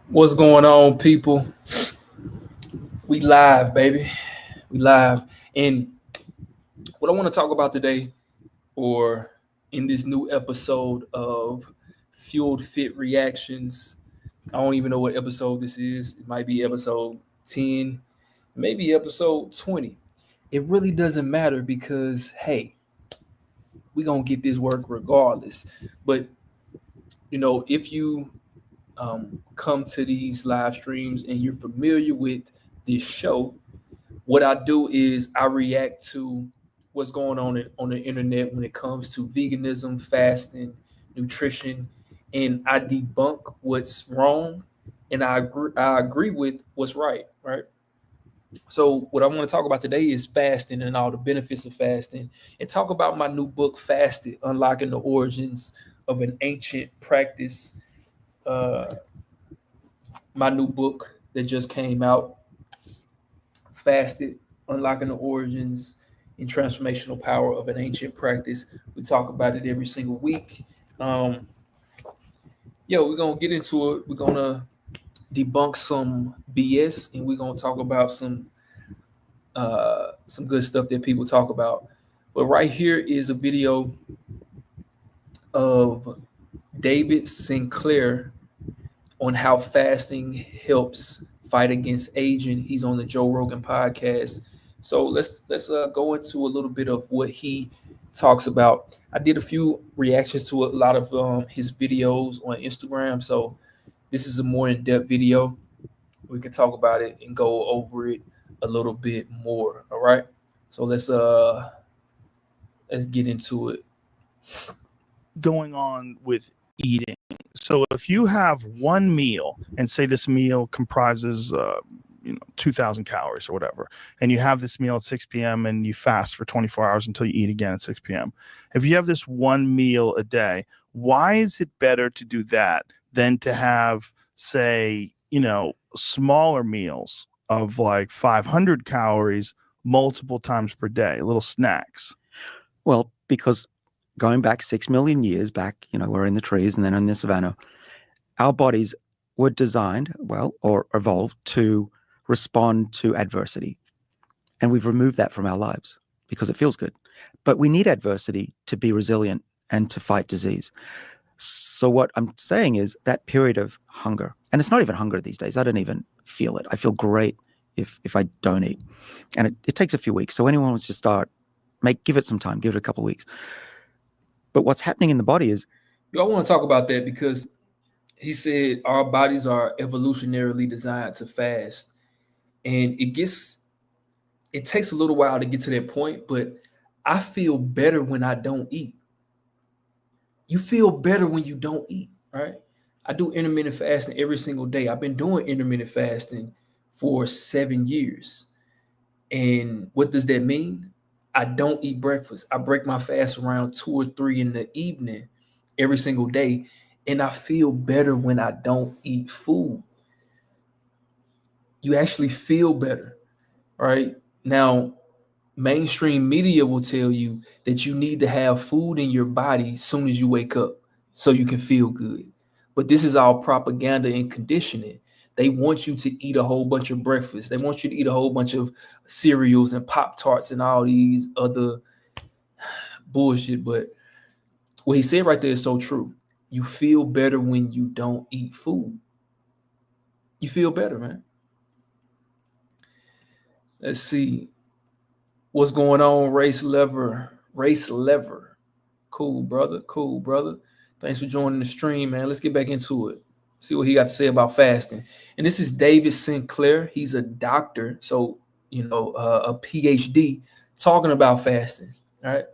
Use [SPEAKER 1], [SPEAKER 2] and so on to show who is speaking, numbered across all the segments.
[SPEAKER 1] What's going on, people? We live, baby. We live. And what I want to talk about today, or in this new episode of Fueled Fit Reactions, I don't even know what episode this is. It might be episode 10, maybe episode 20. It really doesn't matter because, hey, we're going to get this work regardless. But, if you come to these live streams and you're familiar with this show, what I do is I react to what's going on the internet when it comes to veganism, fasting, nutrition, and I debunk what's wrong, and I agree with what's right. Right. So what I want to talk about today is fasting and all the benefits of fasting, and talk about my new book, Fasted: Unlocking the Origins of an Ancient Practice. Uh, my new book that just came out, Fasted: Unlocking the Origins and Transformational Power of an Ancient Practice. We talk about it every single week. Um, we're gonna get into it. We're gonna debunk some BS, and we're gonna talk about some good stuff that people talk about. But right here is a video of David Sinclair on how fasting helps fight against aging. He's on the Joe Rogan podcast. So let's go into a little bit of what he talks about. I did a few reactions to a lot of his videos on Instagram. So this is a more in-depth video. We can talk about it and go over it a little bit more. All right. So let's get into it.
[SPEAKER 2] Going on with eating. So if you have one meal and say this meal comprises 2,000 calories or whatever, and you have this meal at 6 p.m. and you fast for 24 hours until you eat again at 6 p.m. If you have this one meal a day, why is it better to do that than to have, say, smaller meals of like 500 calories multiple times per day, little snacks?
[SPEAKER 3] Well, because going back 6 million years back, we're in the trees and then in the savannah, our bodies were designed, or evolved to respond to adversity. And we've removed that from our lives because it feels good. But we need adversity to be resilient and to fight disease. So what I'm saying is that period of hunger, and it's not even hunger these days. I don't even feel it. I feel great if I don't eat. And it takes a few weeks. So anyone wants to start, give it some time, give it a couple of weeks. But what's happening in the body is...
[SPEAKER 1] I want to talk about that because he said our bodies are evolutionarily designed to fast. And it takes a little while to get to that point, but I feel better when I don't eat. You feel better when you don't eat, right? I do intermittent fasting every single day. I've been doing intermittent fasting for 7 years. And what does that mean? I don't eat breakfast. I break my fast around 2 or 3 in the evening every single day. And I feel better when I don't eat food. You actually feel better, right? Now, mainstream media will tell you that you need to have food in your body as soon as you wake up so you can feel good. But this is all propaganda and conditioning. They want you to eat a whole bunch of breakfast. They want you to eat a whole bunch of cereals and Pop-Tarts and all these other bullshit. But what he said right there is so true. You feel better when you don't eat food. You feel better, man. Let's see. What's going on, Race Lever? Cool, brother. Thanks for joining the stream, man. Let's get back into it. See what he got to say about fasting. And this is David Sinclair. He's a doctor, so a PhD, talking about fasting. All right.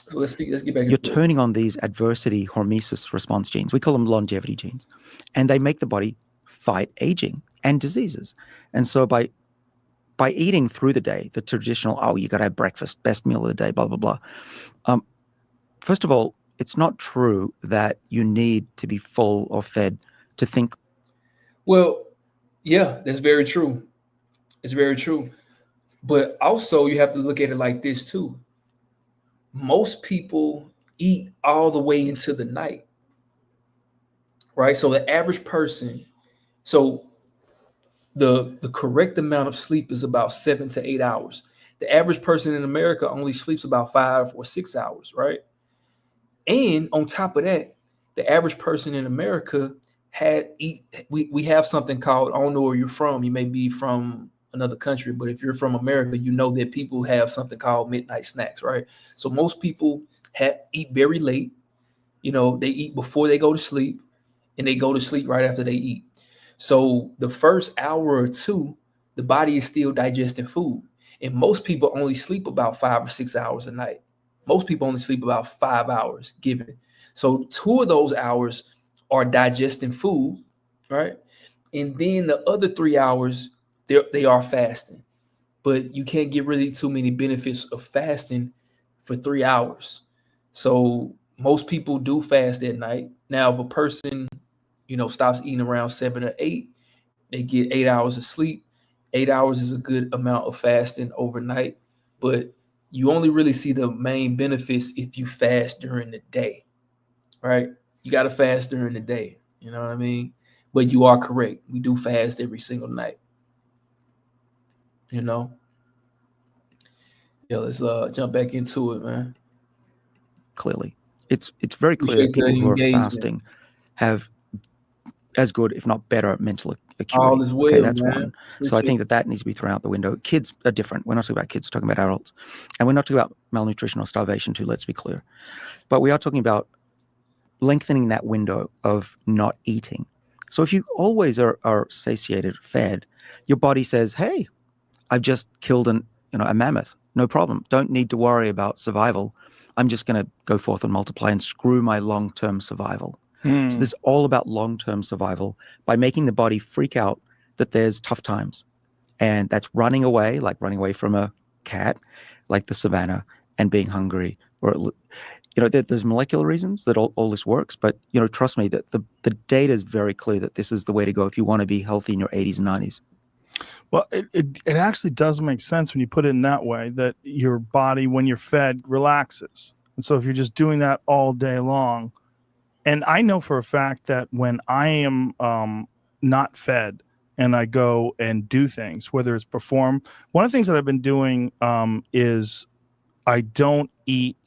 [SPEAKER 1] So let's get back into
[SPEAKER 3] You're
[SPEAKER 1] it.
[SPEAKER 3] turning on these adversity hormesis response genes. We call them longevity genes. And they make the body fight aging and diseases. And so by eating through the day, the traditional, you got to have breakfast, best meal of the day, blah, blah, blah. First of all, it's not true that you need to be full or fed to think.
[SPEAKER 1] Well, yeah, that's very true. It's very true. But also you have to look at it like this too. Most people eat all the way into the night, right? So the average person, so the correct amount of sleep is about 7 to 8 hours. The average person in America only sleeps about 5 or 6 hours, right? And on top of that, the average person in America we have something called, I don't know where you're from, you may be from another country, but if you're from America, you know that people have something called midnight snacks, right? So most people eat very late. They eat before they go to sleep, and they go to sleep right after they eat. So the first hour or two, the body is still digesting food. And most people only sleep about 5 or 6 hours a night. Most people only sleep about 5 hours given. So 2 of those hours are digesting food, right? And then the other 3 hours, they are fasting. But you can't get really too many benefits of fasting for 3 hours. So most people do fast at night. Now, if a person, stops eating around 7 or 8, they get 8 hours of sleep. 8 hours is a good amount of fasting overnight, but you only really see the main benefits if you fast during the day, right? You got to fast during the day. You know what I mean? But you are correct. We do fast every single night. Yeah, let's jump back into it, man.
[SPEAKER 3] Clearly, it's very clear
[SPEAKER 1] Appreciate
[SPEAKER 3] that people
[SPEAKER 1] the
[SPEAKER 3] who are
[SPEAKER 1] engagement.
[SPEAKER 3] fasting have as good, if not better, mental
[SPEAKER 1] All
[SPEAKER 3] acuity.
[SPEAKER 1] is well,
[SPEAKER 3] Okay, that's
[SPEAKER 1] man.
[SPEAKER 3] one. So I think that needs to be thrown out the window. Kids are different. We're not talking about kids. We're talking about adults, and we're not talking about malnutrition or starvation too. Let's be clear, but we are talking about lengthening that window of not eating. So if you always are satiated, fed, your body says, "Hey, I've just killed a mammoth. No problem. Don't need to worry about survival. I'm just going to go forth and multiply and screw my long-term survival." So this is all about long-term survival by making the body freak out that there's tough times. And that's running away, like running away from a cat, like the savannah, and being hungry. Or, there's molecular reasons that all this works. But, trust me, that the data is very clear that this is the way to go if you want to be healthy in your 80s and 90s.
[SPEAKER 2] Well, it actually does make sense when you put it in that way, that your body, when you're fed, relaxes. And so if you're just doing that all day long, and I know for a fact that when I am not fed and I go and do things, whether it's perform, one of the things that I've been doing is I don't eat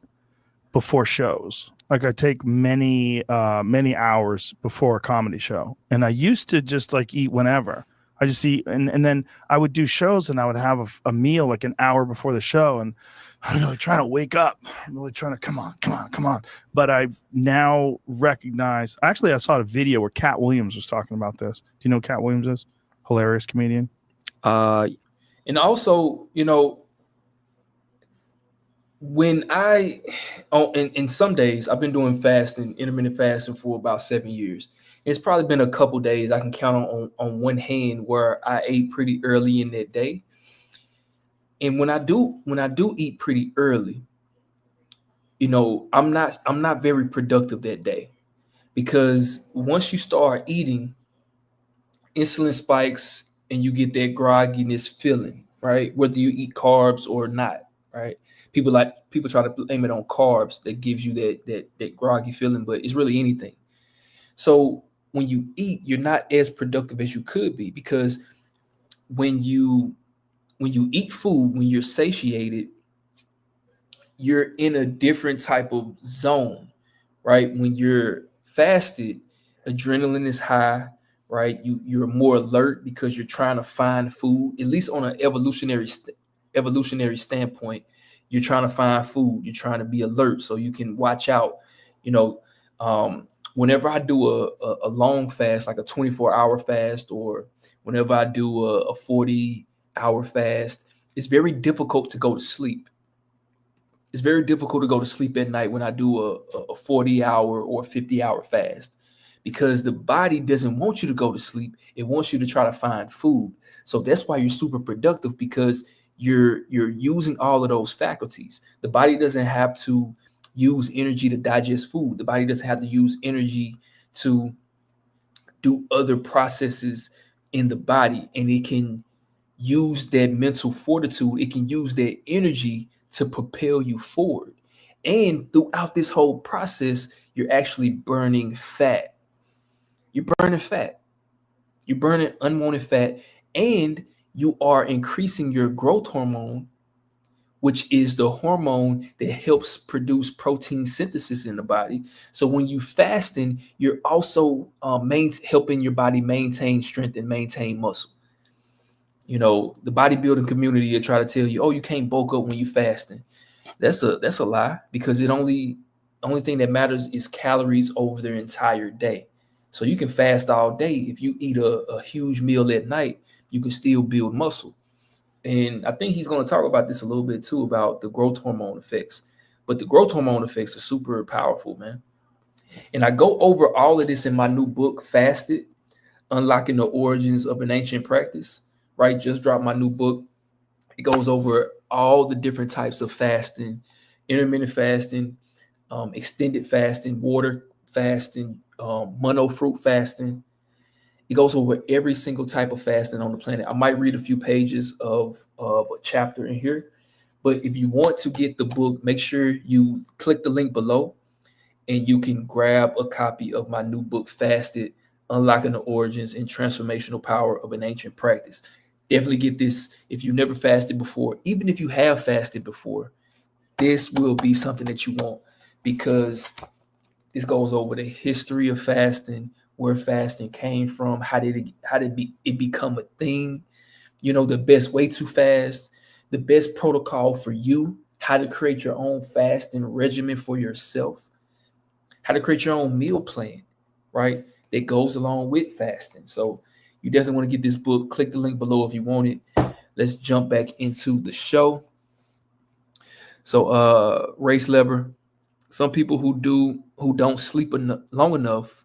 [SPEAKER 2] before shows. Like I take many hours before a comedy show, and I used to just like eat whenever. I just eat, and then I would do shows, and I would have a meal like an hour before the show, and I'm really trying to wake up. I'm really trying to come on. But I've now recognized. Actually, I saw a video where Cat Williams was talking about this. Do you know who Cat Williams is? Hilarious comedian.
[SPEAKER 1] And also, when in some days, I've been doing fasting, intermittent fasting for about 7 years. It's probably been a couple days I can count on one hand where I ate pretty early in that day. And when I do eat pretty early, I'm not very productive that day, because once you start eating, insulin spikes and you get that grogginess feeling, right? Whether you eat carbs or not, right? People try to blame it on carbs that gives you that groggy feeling, but it's really anything. So when you eat, you're not as productive as you could be, because when you eat food, when you're satiated, you're in a different type of zone, right? When you're fasted, adrenaline is high, right? You're more alert because you're trying to find food. At least on an evolutionary standpoint, you're trying to find food. You're trying to be alert so you can watch out. Whenever I do a long fast, like a 24-hour fast, or whenever I do a 40-hour fast, it's very difficult to go to sleep. It's very difficult to go to sleep at night when I do a 40-hour or 50-hour fast, because the body doesn't want you to go to sleep. It wants you to try to find food. So that's why you're super productive, because you're using all of those faculties. The body doesn't have to use energy to digest food. The body doesn't have to use energy to do other processes in the body, and it can use that mental fortitude. It can use that energy to propel you forward. And throughout this whole process, you're actually burning fat. You're burning fat. You're burning unwanted fat, and you are increasing your growth hormone, which is the hormone that helps produce protein synthesis in the body. So when you fasting, you're also helping your body maintain strength and maintain muscle. You know, the bodybuilding community will try to tell you, oh, you can't bulk up when you fasting. That's a lie, because only thing that matters is calories over their entire day. So you can fast all day. If you eat a huge meal at night, you can still build muscle. And I think he's going to talk about this a little bit too, about the growth hormone effects. But the growth hormone effects are super powerful, man. And I go over all of this in my new book, Fasted, Unlocking the Origins of an Ancient Practice, right? Just dropped my new book. It goes over all the different types of fasting, intermittent fasting, extended fasting, water fasting, mono fruit fasting. It goes over every single type of fasting on the planet. I might read a few pages of a chapter in here, but if you want to get the book, make sure you click the link below and you can grab a copy of my new book, Fasted, Unlocking the Origins and Transformational Power of an Ancient Practice. Definitely get this if you never fasted before. Even if you have fasted before, this will be something that you want, because this goes over the history of fasting, where fasting came from, how did it become a thing, you know, the best way to fast, the best protocol for you, how to create your own fasting regimen for yourself, how to create your own meal plan, right? That goes along with fasting. So you definitely want to get this book. Click the link below if you want it. Let's jump back into the show. So race lever. Some people who don't sleep long enough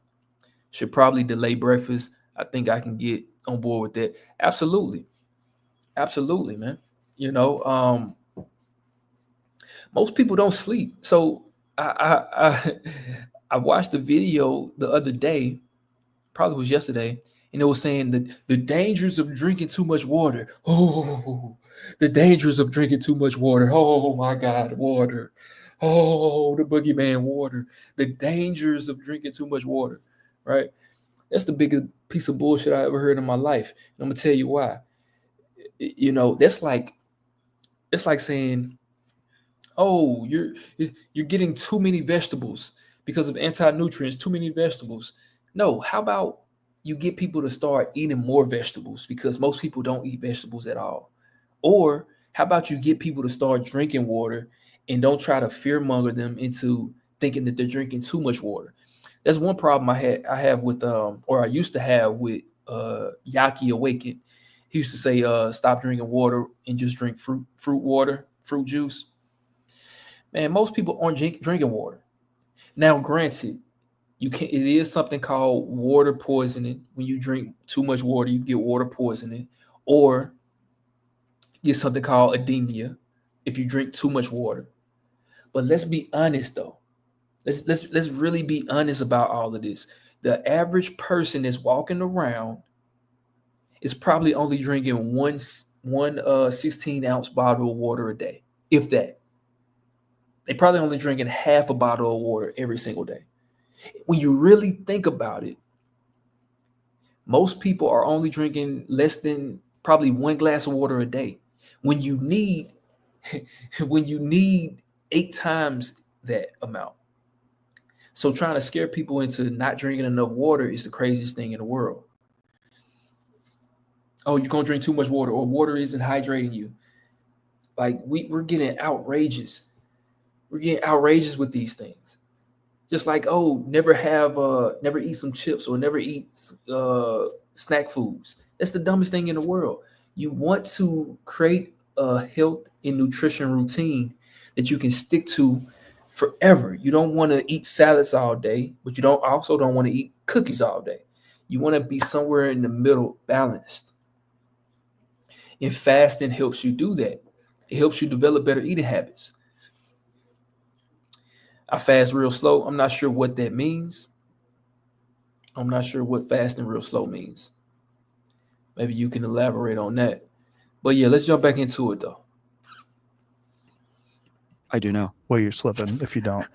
[SPEAKER 1] should probably delay breakfast. I think I can get on board with that. Absolutely. Absolutely, man. You know, most people don't sleep. So I I watched a video the other day, probably was yesterday, and it was saying that the dangers of drinking too much water. Oh, the dangers of drinking too much water. Oh my God, water. Oh, the boogeyman, water. The dangers of drinking too much water, right? That's the biggest piece of bullshit I ever heard in my life. And I'm gonna tell you why. You know, it's like saying, oh, you're getting too many vegetables because of anti-nutrients, too many vegetables. No, how about you get people to start eating more vegetables, because most people don't eat vegetables at all. Or how about you get people to start drinking water and don't try to fearmonger them into thinking that they're drinking too much water. That's one problem I have with or I used to have with Yaki Awaken. He used to say stop drinking water and just drink fruit water, fruit juice. Man, most people aren't drinking water. Now, granted, you can. It is something called water poisoning. When you drink too much water, you get water poisoning, or get something called anemia if you drink too much water. But let's be honest, though. Let's really be honest about all of this. The average person that's walking around is probably only drinking one 16-ounce bottle of water a day, if that. They probably only drinking half a bottle of water every single day. When you really think about it, most people are only drinking less than probably one glass of water a day. When you need when you need 8 times that amount. So trying to scare people into not drinking enough water is the craziest thing in the world. Oh, you're gonna drink too much water, or water isn't hydrating you. Like we're getting outrageous. We're getting outrageous with these things. Just like, oh, never eat some chips, or never eat snack foods. That's the dumbest thing in the world. You want to create a health and nutrition routine that you can stick to forever. You don't want to eat salads all day, but you don't want to eat cookies all day. You want to be somewhere in the middle, balanced. And fasting helps you do that. It helps you develop better eating habits. I fast real slow. I'm not sure what that means. I'm not sure what fasting real slow means. Maybe you can elaborate on that. But yeah, let's jump back into it though.
[SPEAKER 3] I do know.
[SPEAKER 2] Well, you're slipping if you don't.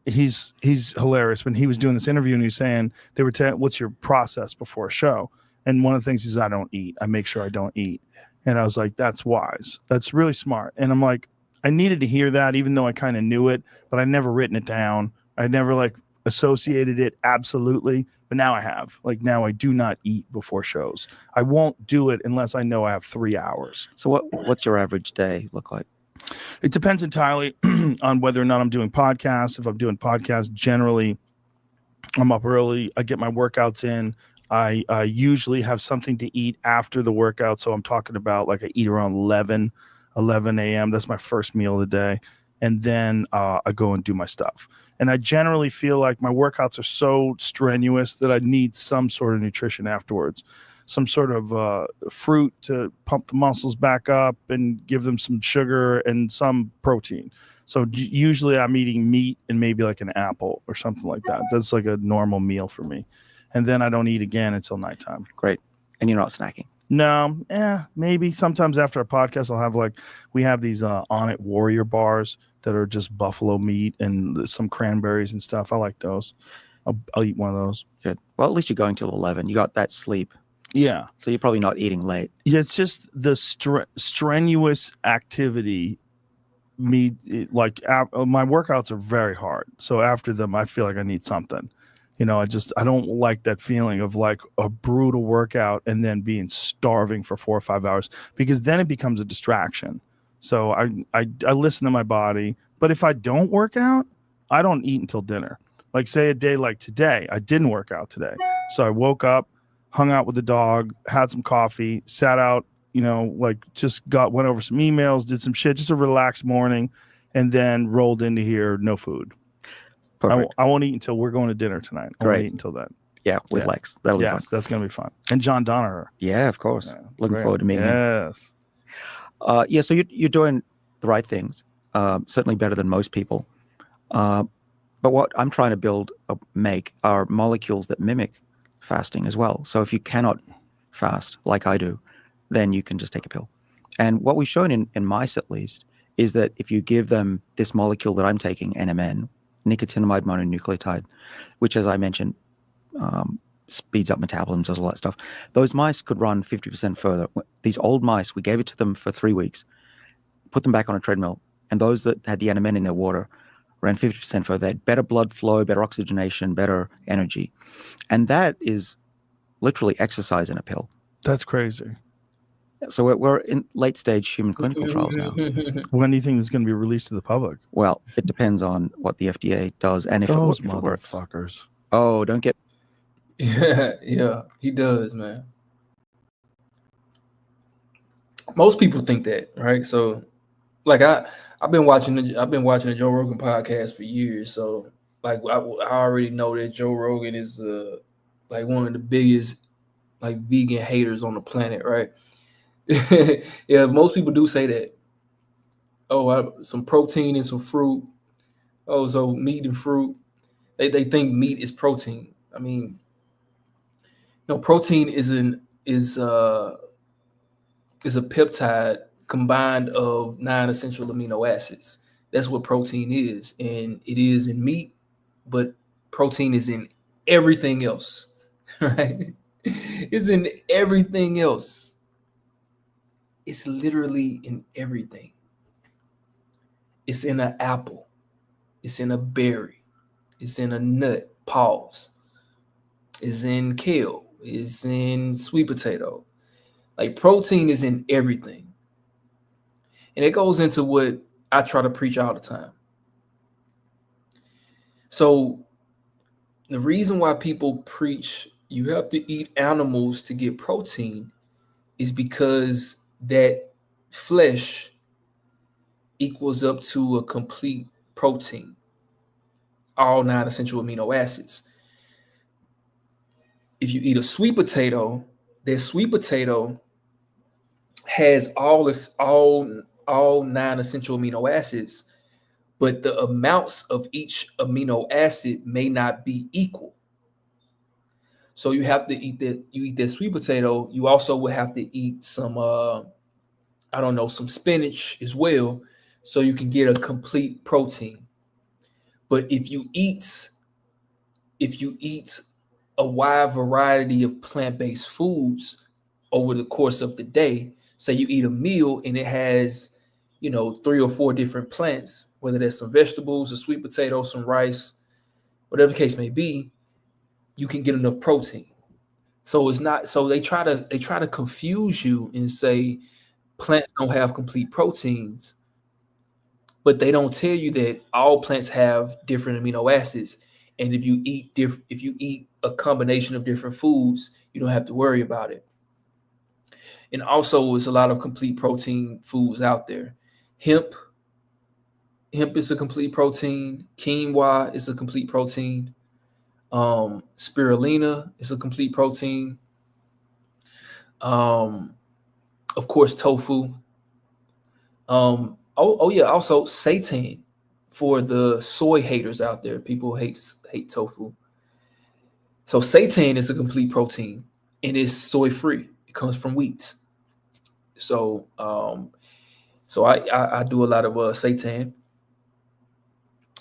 [SPEAKER 2] He's hilarious. When he was doing this interview and he was saying they were what's your process before a show? And one of the things is I don't eat. I make sure I don't eat. And I was like, that's wise. That's really smart. And I'm like, I needed to hear that, even though I kind of knew it, but I never written it down. I never like associated it absolutely, but now I have. Like now I do not eat before shows. I won't do it unless I know I have 3 hours.
[SPEAKER 3] So what's your average day look like?
[SPEAKER 2] It depends entirely on whether or not I'm doing podcasts. If I'm doing podcasts, generally I'm up early. I get my workouts in. I usually have something to eat after the workout. So I'm talking about like I eat around 11 a.m. That's my first meal of the day. And then I go and do my stuff. And I generally feel like my workouts are so strenuous that I need some sort of nutrition afterwards. Some sort of fruit to pump the muscles back up and give them some sugar and some protein. So usually I'm eating meat and maybe like an apple or something like that. That's like a normal meal for me. And then I don't eat again until nighttime.
[SPEAKER 3] Great. And you're not snacking?
[SPEAKER 2] No, maybe sometimes after a podcast, I'll have we have these On It Warrior bars that are just buffalo meat and some cranberries and stuff. I like those. I'll eat one of those.
[SPEAKER 3] Good. Well, at least you're going till 11. You got that sleep.
[SPEAKER 2] Yeah.
[SPEAKER 3] So you're probably not eating late.
[SPEAKER 2] Yeah, it's just the strenuous activity. My workouts are very hard. So after them, I feel like I need something. I don't like that feeling of like a brutal workout and then being starving for 4 or 5 hours, because then it becomes a distraction. So I listen to my body. But if I don't work out, I don't eat until dinner. Like say a day like today, I didn't work out today. So I woke up, hung out with the dog, had some coffee, sat out, went over some emails, did some shit, just a relaxed morning, and then rolled into here, no food.
[SPEAKER 3] Perfect.
[SPEAKER 2] I won't eat until we're going to dinner tonight. I won't eat until then.
[SPEAKER 3] Yeah, with Lex. That'll be fun.
[SPEAKER 2] Yes, that's going to be fun. And John Donaher.
[SPEAKER 3] Yeah, of course. Yeah, looking forward to meeting him.
[SPEAKER 2] Yes.
[SPEAKER 3] So you're doing the right things, certainly better than most people. But what I'm trying to make are molecules that mimic fasting as well. So if you cannot fast like I do, then you can just take a pill. And what we've shown in mice, at least, is that if you give them this molecule that I'm taking, NMN, nicotinamide mononucleotide, which, as I mentioned, speeds up metabolism, does all that stuff. Those mice could run 50% further. These old mice, we gave it to them for 3 weeks, put them back on a treadmill, and those that had the NMN in their water ran 50% further. They had better blood flow, better oxygenation, better energy. And that is literally exercise in a pill.
[SPEAKER 2] That's crazy.
[SPEAKER 3] So we're in late-stage human clinical trials now.
[SPEAKER 2] When do you think it's going to be released to the public?
[SPEAKER 3] Well, it depends on what the FDA does and if it works.
[SPEAKER 2] Motherfuckers.
[SPEAKER 3] Oh, don't get...
[SPEAKER 1] Yeah, he does, man. Most people think that, right? So, like I've been watching the Joe Rogan podcast for years. So, like I already know that Joe Rogan is like one of the biggest like vegan haters on the planet, right? Yeah, most people do say that. Oh, some protein and some fruit. Oh, so meat and fruit. They think meat is protein. I mean, protein is a peptide combined of 9 essential amino acids. That's what protein is, and it is in meat, but protein is in everything else, right? It's in everything else. It's literally in everything. It's in an apple. It's in a berry. It's in a nut. Pause. It's in kale. It's in sweet potato. Like protein is in everything. And it goes into what I try to preach all the time. So the reason why people preach you have to eat animals to get protein is because that flesh equals up to a complete protein, all 9 essential amino acids. If you eat a sweet potato, that sweet potato has all 9 essential amino acids, but the amounts of each amino acid may not be equal. So you have to eat that. You eat that sweet potato. You also would have to eat some, some spinach as well, so you can get a complete protein. But if you eat a wide variety of plant-based foods over the course of the day, say you eat a meal and it has, 3 or 4 different plants, whether there's some vegetables, a sweet potato, some rice, whatever the case may be, you can get enough protein. So it's not, so they try to confuse you and say plants don't have complete proteins, but they don't tell you that all plants have different amino acids. And if you eat a combination of different foods, you don't have to worry about it. And also, there's a lot of complete protein foods out there. Hemp, hemp is a complete protein. Quinoa is a complete protein. Spirulina is a complete protein. Of course, tofu. Oh yeah, also seitan for the soy haters out there. People hate tofu. So seitan is a complete protein and it's soy free. It comes from wheat. So I do a lot of seitan.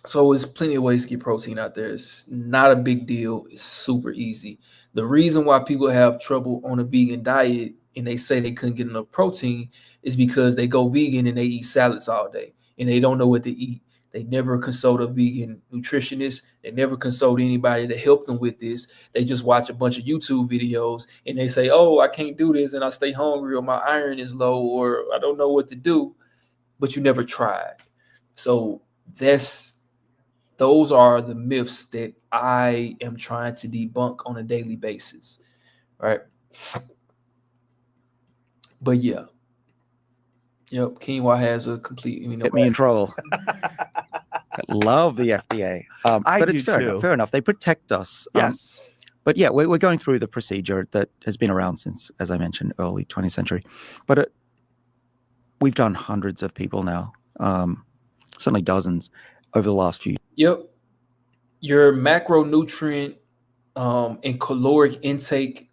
[SPEAKER 1] So there's plenty of ways to get protein out there. It's not a big deal. It's super easy. The reason why people have trouble on a vegan diet and they say they couldn't get enough protein is because they go vegan and they eat salads all day and they don't know what to eat. They never consult a vegan nutritionist. They never consult anybody to help them with this. They just watch a bunch of YouTube videos and they say, oh, I can't do this and I stay hungry or my iron is low or I don't know what to do, but you never tried. So those are the myths that I am trying to debunk on a daily basis, right? But yeah, yep, quinoa has a complete
[SPEAKER 3] Get me in trouble. I love the FDA. But it's fair enough. They protect us.
[SPEAKER 2] Yes.
[SPEAKER 3] But yeah, we're going through the procedure that has been around since, as I mentioned, early 20th century. But we've done hundreds of people now, certainly dozens over the last few years.
[SPEAKER 1] Yep. Your macronutrient and caloric intake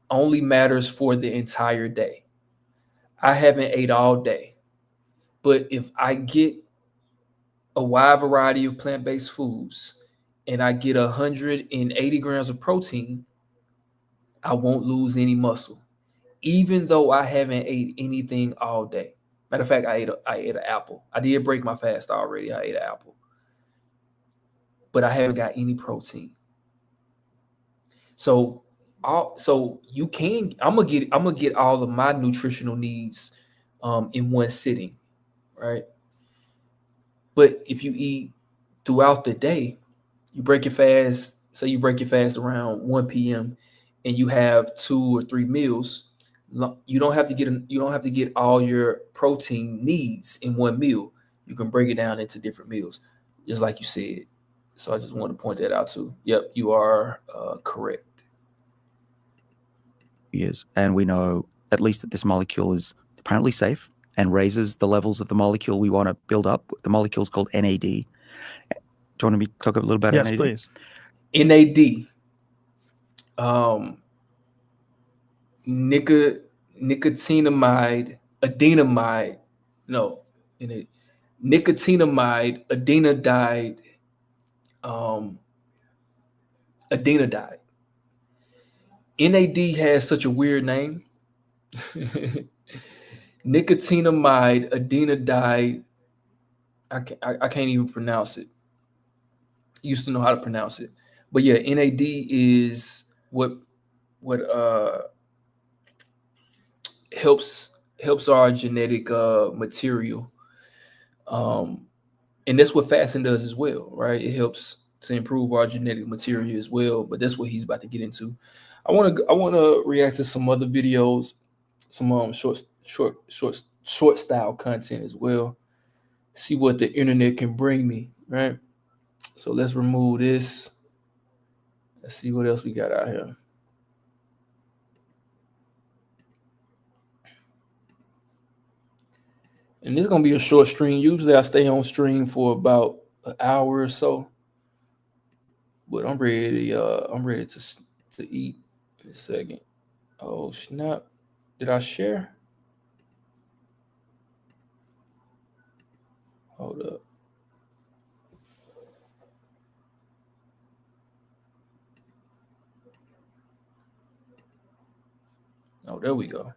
[SPEAKER 1] only matters for the entire day. I haven't ate all day, but if I get a wide variety of plant-based foods and I get 180 grams of protein, I won't lose any muscle, even though I haven't ate anything all day. Matter of fact, I ate an apple. I did break my fast already. I ate an apple, but I haven't got any protein. So you can. I'm gonna get all of my nutritional needs in one sitting, right? But if you eat throughout the day, you break your fast. Say you break your fast around 1 p.m. and you have 2 or 3 meals. You don't have to get all your protein needs in one meal. You can break it down into different meals, just like you said. So I just want to point that out too. Yep, you are correct.
[SPEAKER 3] Years, and we know at least that this molecule is apparently safe and raises the levels of the molecule we want to build up. The molecule is called NAD. Do you want me to talk a little about NAD?
[SPEAKER 2] Yes, please.
[SPEAKER 1] NAD. Nicotinamide, adenamide, no, nicotinamide, adenadide. NAD has such a weird name. Nicotinamide, adenadide. I can't even pronounce it. Used to know how to pronounce it, but yeah, NAD is what helps our genetic material, and that's what fasting does as well, right? It helps to improve our genetic material as well. But that's what he's about to get into. I want to react to some other videos, some short style content as well. See what the internet can bring me, right? So let's remove this. Let's see what else we got out here. And this is gonna be a short stream. Usually I stay on stream for about an hour or so. But I'm ready to eat in a second. Oh snap. Did I share? Hold up. Oh, there we go.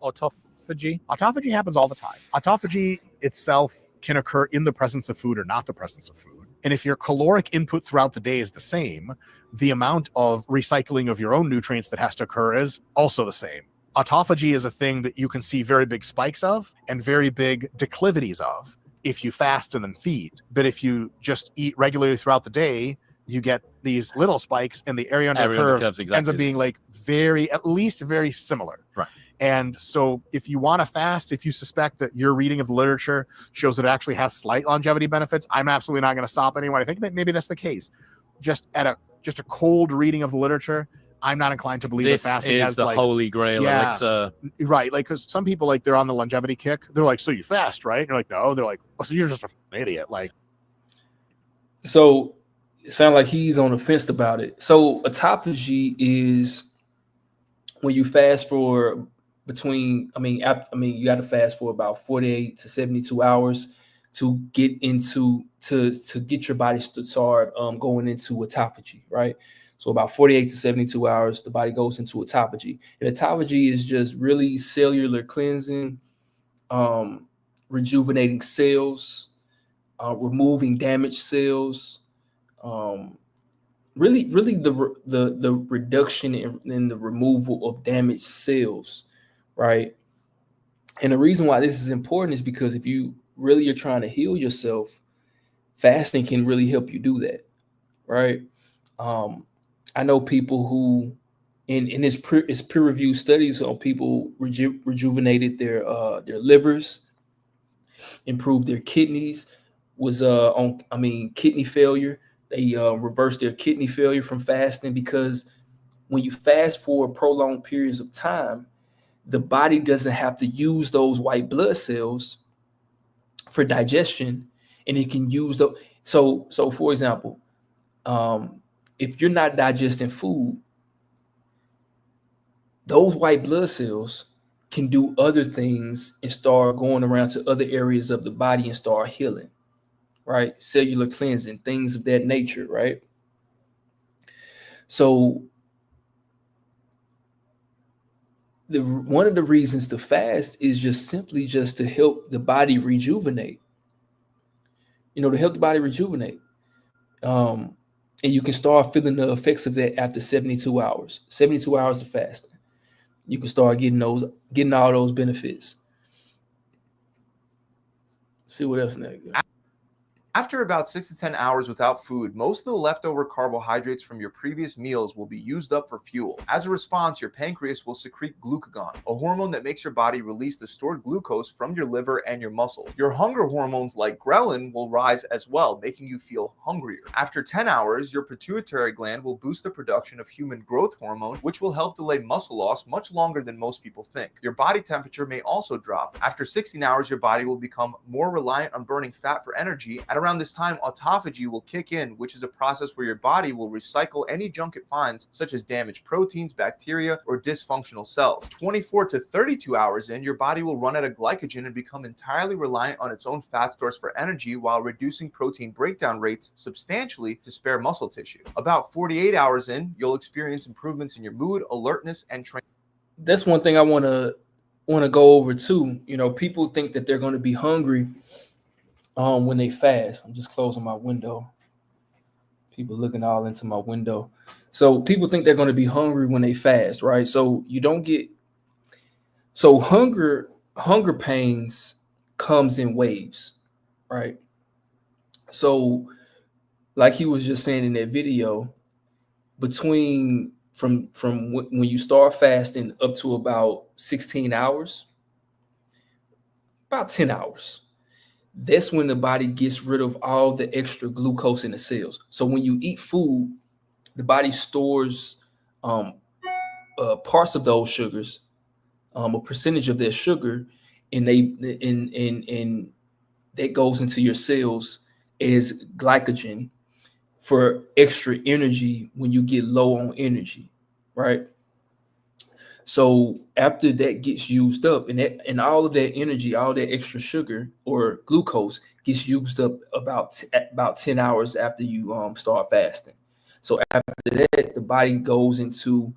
[SPEAKER 4] Autophagy. Autophagy happens all the time. Autophagy itself can occur in the presence of food or not the presence of food. And if your caloric input throughout the day is the same, the amount of recycling of your own nutrients that has to occur is also the same. Autophagy is a thing that you can see very big spikes of and very big declivities of if you fast and then feed. But if you just eat regularly throughout the day, you get these little spikes, and the area under the curve ends up being like at least very similar.
[SPEAKER 5] Right.
[SPEAKER 4] And so if you want to fast, if you suspect that your reading of the literature shows that it actually has slight longevity benefits, I'm absolutely not going to stop anyone. I think that maybe that's the case. Just a cold reading of the literature, I'm not inclined to believe that fasting has
[SPEAKER 5] the holy grail elixir.
[SPEAKER 4] Right. Like, because some people, like, they're on the longevity kick. They're like, so you fast, right? And you're like, no. They're like, oh, so you're just an idiot. Like,
[SPEAKER 1] so it sounds like he's on the fence about it. So autophagy is when you fast for you got to fast for about 48 to 72 hours to get get your body to start going into autophagy, right? So about 48 to 72 hours, the body goes into autophagy. And autophagy is just really cellular cleansing, rejuvenating cells, removing damaged cells, really the reduction in the removal of damaged cells, right? And the reason why this is important is because if you really are trying to heal yourself, fasting can really help you do that, right? I know people who, it's peer-reviewed studies on people rejuvenated their livers, improved their kidneys, kidney failure. They reversed their kidney failure from fasting, because when you fast for prolonged periods of time, the body doesn't have to use those white blood cells for digestion, and it can use those. So for example, if you're not digesting food, those white blood cells can do other things and start going around to other areas of the body and start healing, right? Cellular cleansing, things of that nature, right? So one of the reasons to fast is just simply just to help the body rejuvenate, to help the body rejuvenate. And you can start feeling the effects of that after 72 hours. 72 hours of fasting, you can start getting all those benefits. See what else next.
[SPEAKER 5] After about 6 to 10 hours without food, most of the leftover carbohydrates from your previous meals will be used up for fuel. As a response, your pancreas will secrete glucagon, a hormone that makes your body release the stored glucose from your liver and your muscles. Your hunger hormones like ghrelin will rise as well, making you feel hungrier. After 10 hours, your pituitary gland will boost the production of human growth hormone, which will help delay muscle loss much longer than most people think. Your body temperature may also drop. After 16 hours, your body will become more reliant on burning fat for energy. At around this time, autophagy will kick in, which is a process where your body will recycle any junk it finds, such as damaged proteins, bacteria, or dysfunctional cells. 24 to 32 hours in, your body will run out of glycogen and become entirely reliant on its own fat stores for energy, while reducing protein breakdown rates substantially to spare muscle tissue. About 48 hours in, you'll experience improvements in your mood, alertness, and training.
[SPEAKER 1] That's one thing I want to go over too. People think that they're going to be hungry when they fast. I'm just closing my window. People looking all into my window. So people think they're going to be hungry when they fast, right? So you don't get. So hunger pains comes in waves, right? So, like he was just saying in that video, from when you start fasting up to about 16 hours, about 10 hours. That's when the body gets rid of all the extra glucose in the cells. So when you eat food, the body stores parts of those sugars, a percentage of that sugar, and that goes into your cells as glycogen for extra energy when you get low on energy, right? So after that gets used up, and all of that energy, all that extra sugar or glucose gets used up about 10 hours after you start fasting. So after that, the body goes into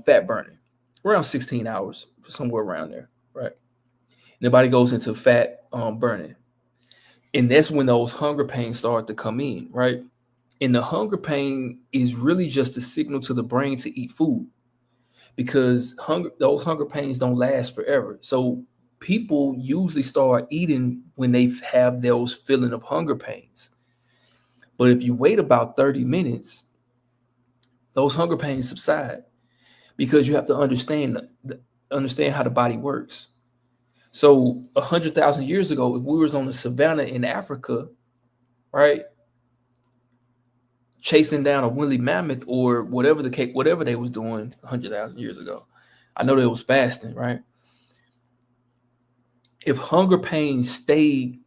[SPEAKER 1] fat burning around 16 hours, somewhere around there, right? And the body goes into fat burning. And that's when those hunger pains start to come in, right? And the hunger pain is really just a signal to the brain to eat food, because those hunger pains don't last forever. So people usually start eating when they have those feeling of hunger pains. But if you wait about 30 minutes, those hunger pains subside, because you have to understand how the body works. So 100,000 years ago, if we was on the savannah in Africa, right, chasing down a woolly mammoth or whatever they was doing 100,000 years ago, I know they was fasting, right? If hunger pains stayed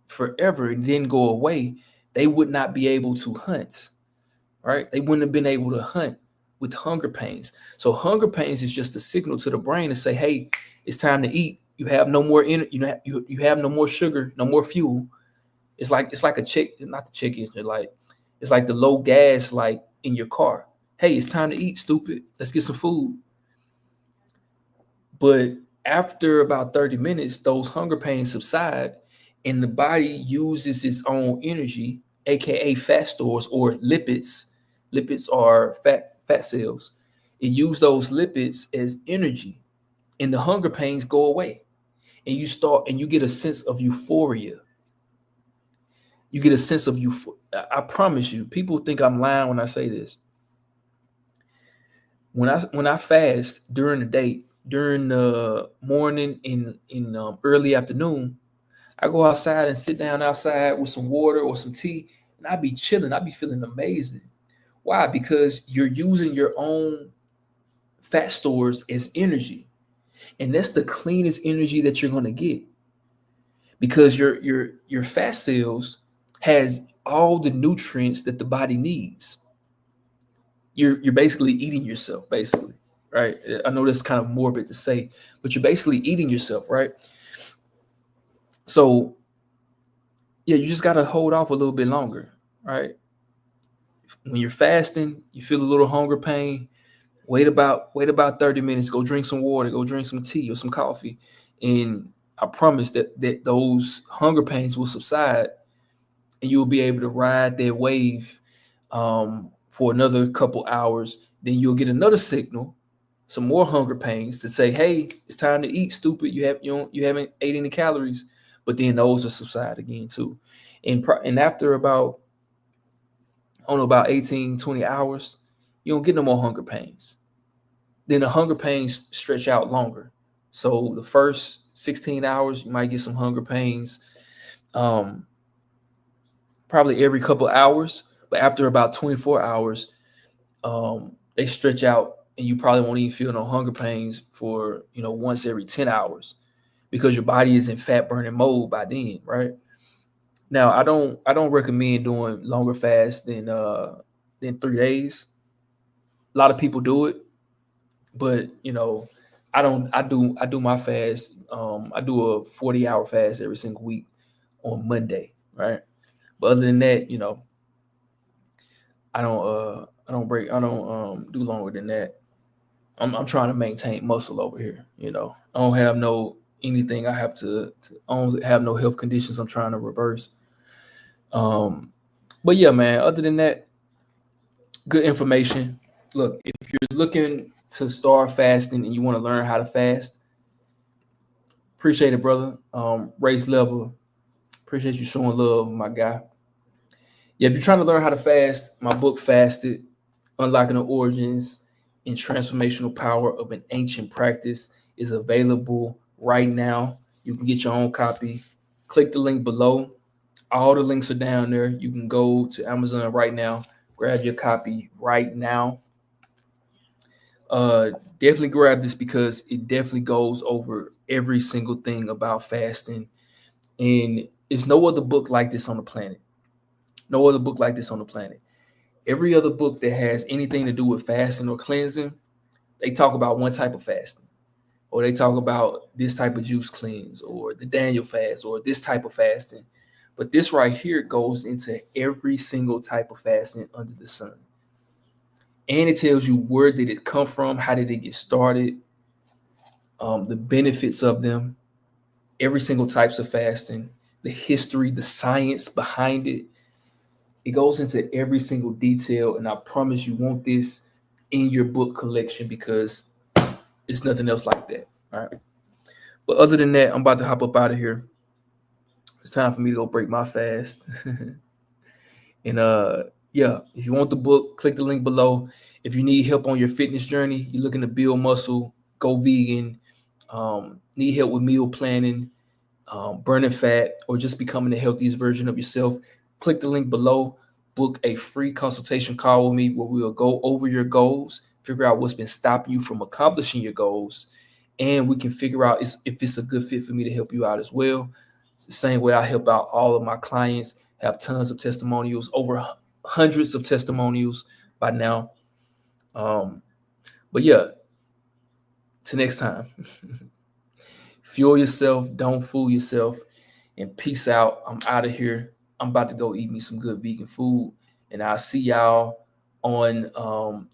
[SPEAKER 1] forever and didn't go away, they would not be able to hunt, right? They wouldn't have been able to hunt with hunger pains. So hunger pains is just a signal to the brain to say, hey, it's time to eat. You have no more you have no more sugar, no more fuel. It's like a check, not the check engine, it's like the low gas light in your car. Hey, it's time to eat, stupid. Let's get some food. But after about 30 minutes, those hunger pains subside and the body uses its own energy, aka fat stores or lipids. Lipids are fat cells. It uses those lipids as energy, and the hunger pains go away. And you get a sense of euphoria. You get a sense of euphoria. I promise you, people think I'm lying when I say this. When I fast during the day, during the morning, in early afternoon, I go outside and sit down outside with some water or some tea, and I be chilling. I be feeling amazing. Why? Because you're using your own fat stores as energy, and that's the cleanest energy that you're going to get, because your fat cells has all the nutrients that the body needs. You're basically eating yourself, basically, right? I know that's kind of morbid to say, but you're basically eating yourself, right? So yeah, you just got to hold off a little bit longer, right? When you're fasting, you feel a little hunger pain. Wait about 30 minutes. Go drink some water. Go drink some tea or some coffee, and I promise that those hunger pains will subside, and you'll be able to ride that wave for another couple hours. Then you'll get another signal, some more hunger pains to say, "Hey, it's time to eat, stupid. You haven't ate any calories." But then those will subside again too, and after about, I don't know, about 18, 20 hours, you don't get no more hunger pains. Then the hunger pains stretch out longer. So the first 16 hours, you might get some hunger pains, probably every couple hours. But after about 24 hours, they stretch out, and you probably won't even feel no hunger pains for once every 10 hours, because your body is in fat burning mode by then, right? Now, I don't recommend doing longer fasts than 3 days. A lot of people do it, but I do my fast. I do a 40-hour fast every single week on Monday, right? But other than that, I don't do longer than that. I'm trying to maintain muscle over here. I don't have no anything I have to I don't have no health conditions I'm trying to reverse. But yeah, man, other than that, good information. Look, if you're looking to start fasting and you want to learn how to fast, appreciate it, brother. Race level, appreciate you showing love, my guy. Yeah, if you're trying to learn how to fast, my book Fasted, Unlocking the Origins and Transformational Power of an Ancient Practice is available right now. You can get your own copy. Click the link below. All the links are down there. You can go to Amazon right now, grab your copy right now. Definitely grab this, because it definitely goes over every single thing about fasting. And there's no other book like this on the planet. No other book like this on the planet. Every other book that has anything to do with fasting or cleansing, they talk about one type of fasting, or they talk about this type of juice cleanse, or the Daniel fast, or this type of fasting. But this right here goes into every single type of fasting under the sun. And it tells you where did it come from, how did it get started, the benefits of them, every single types of fasting, the history, the science behind it. It goes into every single detail, and I promise you want this in your book collection because it's nothing else like that. All right. But other than that, I'm about to hop up out of here. It's time for me to go break my fast. And yeah, if you want the book, click the link below. If you need help on your fitness journey, you're looking to build muscle, go vegan, need help with meal planning, burning fat, or just becoming the healthiest version of yourself, click the link below. Book a free consultation call with me where we will go over your goals, figure out what's been stopping you from accomplishing your goals, and we can figure out if it's a good fit for me to help you out as well. It's the same way I help out all of my clients, have tons of testimonials, over hundreds of testimonials by now. But yeah, till next time. Fuel yourself, don't fool yourself, and peace out. I'm out of here. I'm about to go eat me some good vegan food, and I'll see y'all on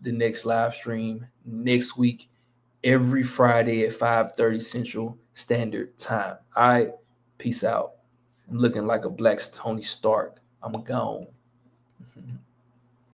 [SPEAKER 1] the next live stream next week, every Friday at 5:30 Central Standard Time. All right, peace out. I'm looking like a black Tony Stark. I'm gone.